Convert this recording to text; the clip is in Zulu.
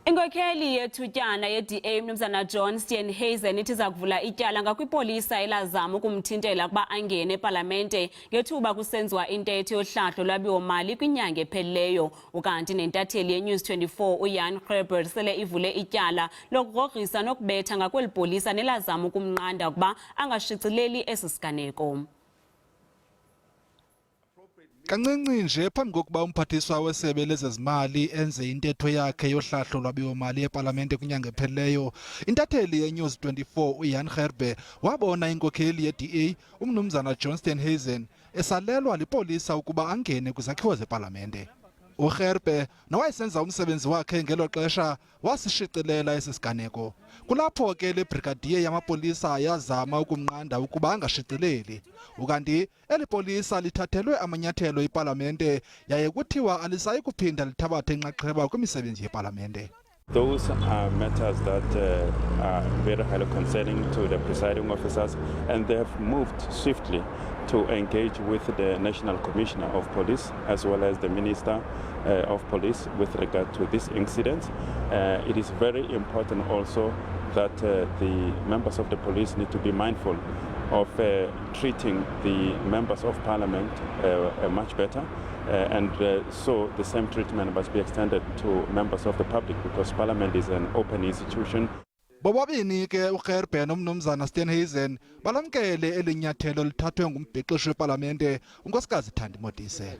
Inkokheli yethutyana yeDA umnumzana John Steenhuisen ithi izakuvula ityala ngakwipolisa elaazama ukumnthintela ukuba angene ePalamente ngethuba kusenziwa intetho yohlahlo lwabo-mali kwinyanga ephelileyo. Ukanti nentatheli yeNews 24 uJan Gerber sele ivule ityala lokugrogrisa nokubetha ngakwelipolisa nelaazama ukumnqanda ukuba angashicileli esi siganeko. Kancinci nje phambi kokuba umphathiswa wesebe lezezimali enze intetho yakhe yohlahlo lwabo-mali ePalamente kwinyanga ephelileyo, intatheli yeNews 24 uJan Gerber wabona inkokheli yeDA umnumzana John Steenhuisen esalelwa lipolisa ukuba angene kwizakhiwo zePalamente. UGerber nowayesenza umsebenzi wakhe ngelo xesha wasishiqilela esi siganeko. Kulapho ke le brigadier yamapolisa yazama ukumnqanda ukuba angashicileli. Ukanti eli polisa lithathelwe amanyathelo ePalamente yaye kuthiwa alisayi kuphinda lithabathe inxaxheba kwimisebenzi yePalamente. Those are matters that are very highly concerning to the presiding officers, and they have moved swiftly to engage with the National Commissioner of Police as well as the Minister of Police with regard to this incident. It is very important also that the members of the police need to be mindful of treating the members of Parliament much better. So the same treatment must be extended to members of the public because Parliament is an open institution. Bobabini ke uGerber nomnumzana Steenhuisen balamkele elinyathelo lithathwe ngumbhexeshi wePalamente unkosikazi Modise.